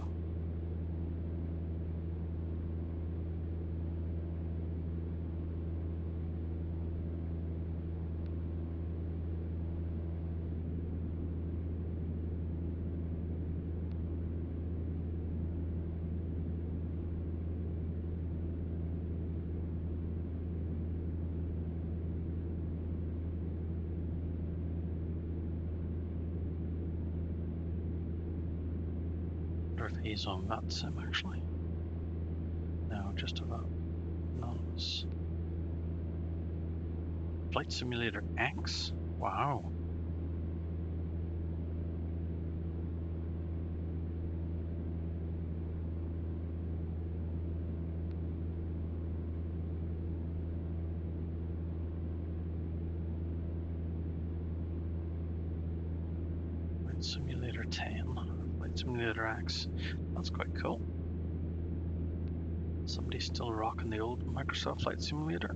If he's on that sim actually. No, just about anonymous. Flight Simulator X? Wow. Flight Simulator 10, Flight Simulator X. That's quite cool. Somebody's still rocking the old Microsoft Flight Simulator.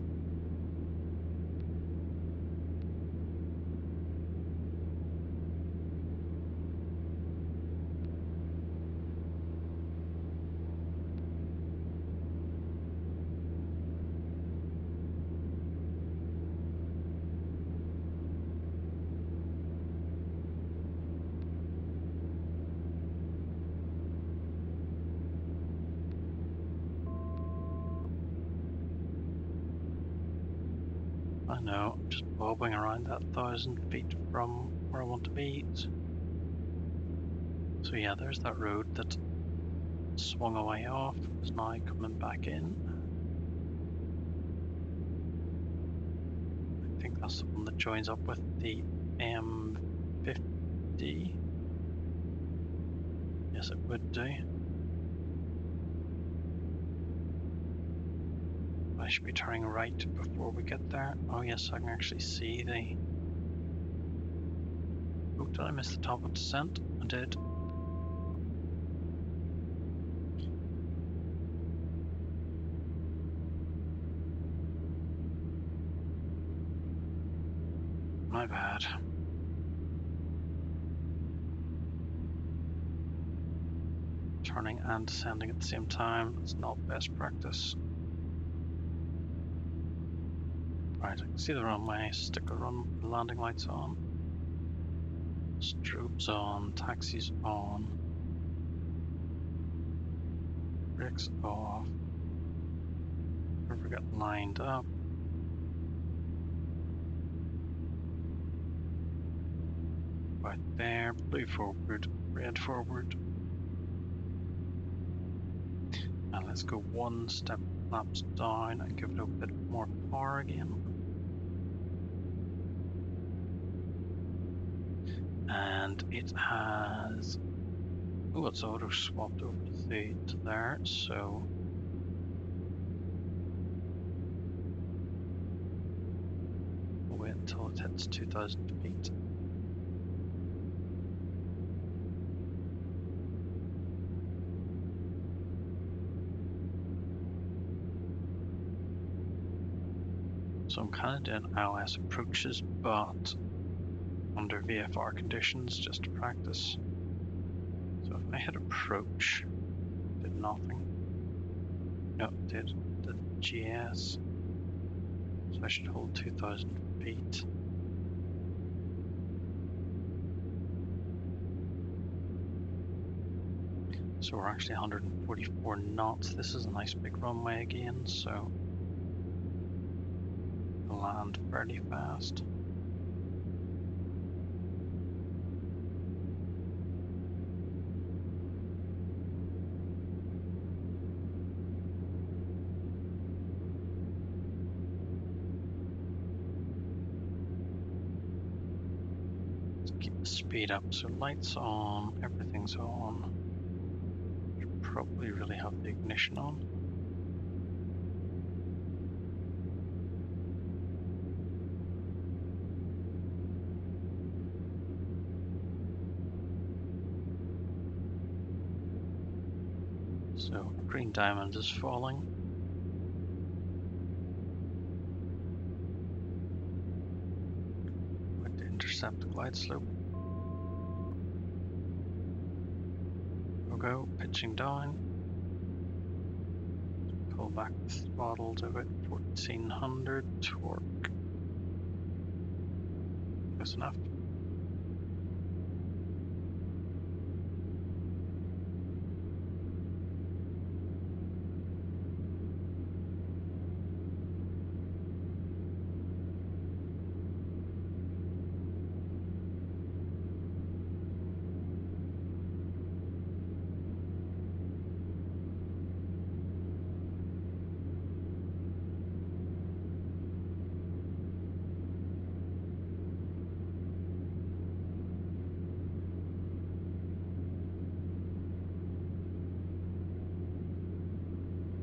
I know, I'm just bobbing around that 1,000 feet from where I want to be. So yeah, there's that road that swung away off, is now coming back in. I think that's the one that joins up with the M50. Yes, it would do. I should be turning right before we get there. Oh yes, I can actually see the... Oh, did I miss the top of descent? I did. My bad. Turning and descending at the same time, it's not best practice. Right, I can see the runway, stick the landing lights on. Strobes on, taxis on. Brakes off. River got lined up. Right there, blue forward, red forward. And let's go one step flaps down and give it a bit more power again. And it has... Oh, it's auto swapped over to there, so... We'll wait until it hits 2,000 feet. So I'm kind of doing ILS approaches, but under VFR conditions, just to practice. So if I hit approach, did nothing. No, did GS. So I should hold 2,000 feet. So we're actually 144 knots. This is a nice big runway again, so we'll land fairly fast. keep the speed up. So lights on, everything's on. Should probably really have the ignition on. So green diamond is falling. Going to intercept the glide slope. We'll go pitching down. Pull back the throttle to about 1400 torque. Close enough.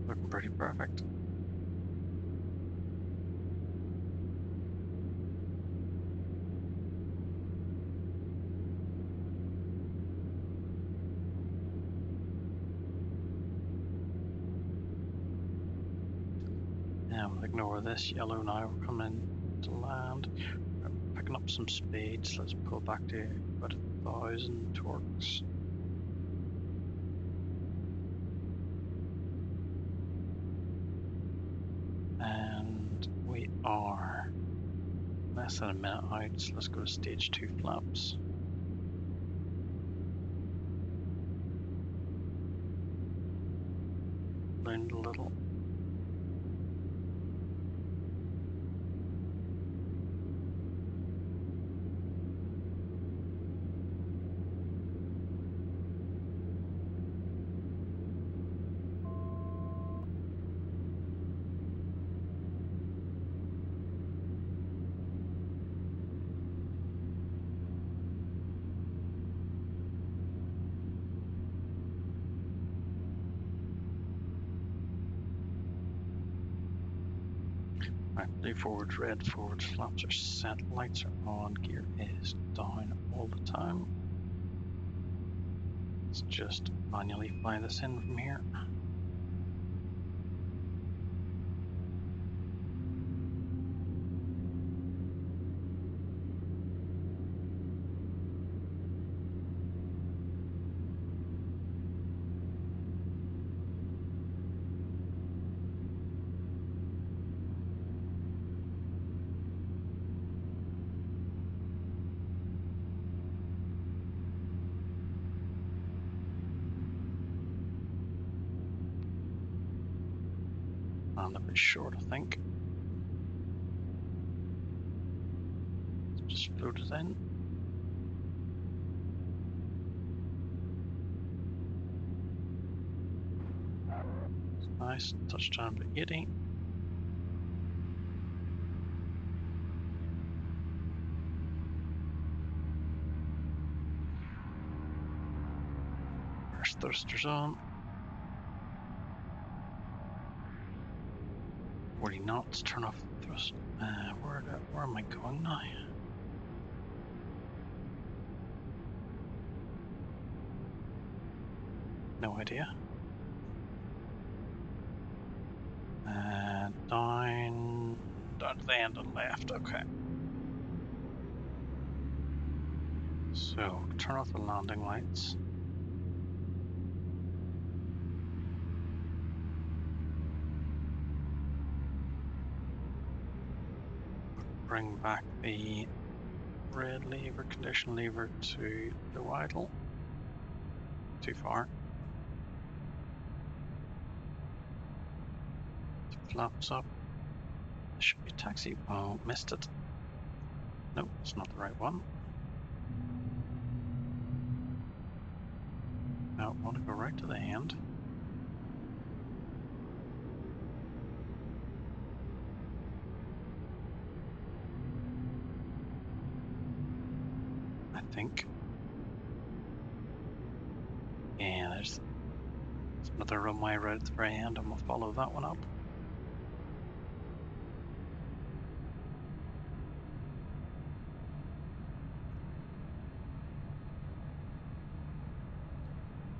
Looking pretty perfect. Now we'll ignore this yellow now. We're coming to land. We're picking up some speed, so let's pull back to about 1000 torques. And we are less than a minute out, so let's go to stage 2 flaps. Ballooned a little. Right, blue forwards, red forwards, flaps are set, lights are on, gear is down all the time. Let's just manually fly this in from here. And a bit short, I think. Just float it in. Nice, touchdown to 80. First thrusters on. 40 knots, turn off the thrust. Where am I going now? No idea. Down to the end on the left, okay. So, turn off the landing lights. Bring back the red lever, condition lever to the idle. Too far. Flaps up. This should be a taxi. Oh, missed it. Nope, it's not the right one. Now, I want to go right to the end. I think. Yeah, there's another runway right at the very end, and we'll follow that one up.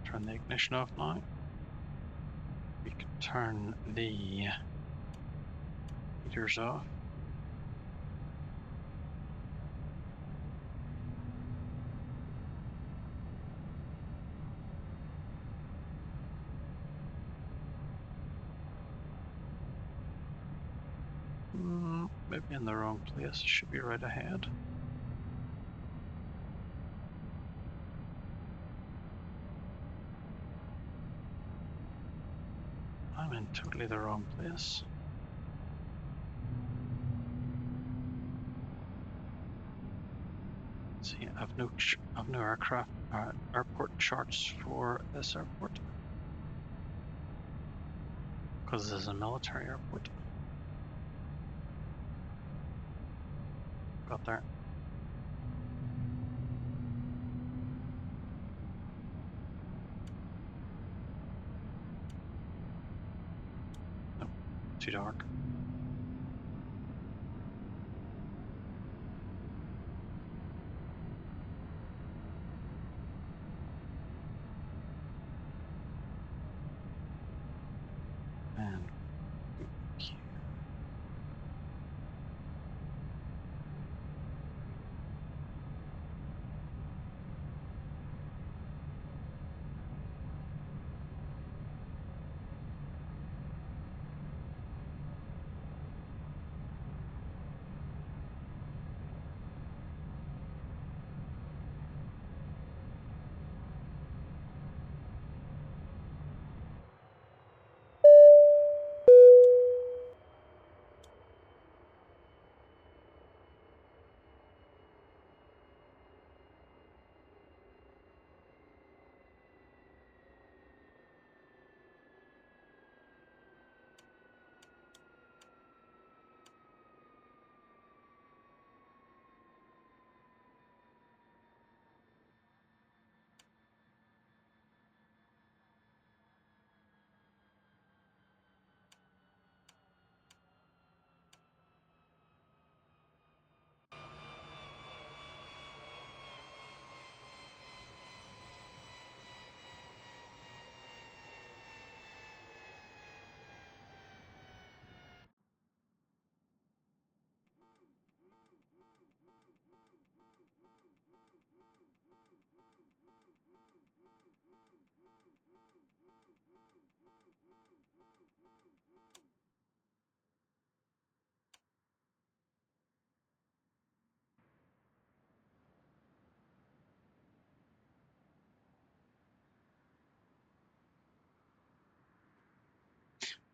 Turn the ignition off now. We can turn the heaters off. Maybe in the wrong place. It should be right ahead. I'm in totally the wrong place. See, I've no airport charts for this airport because this is a military airport. Got there. Nope, too dark. And here.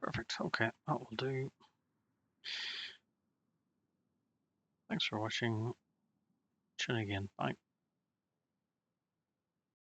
Perfect. Okay, that will do. Thanks for watching. Tune again. Bye.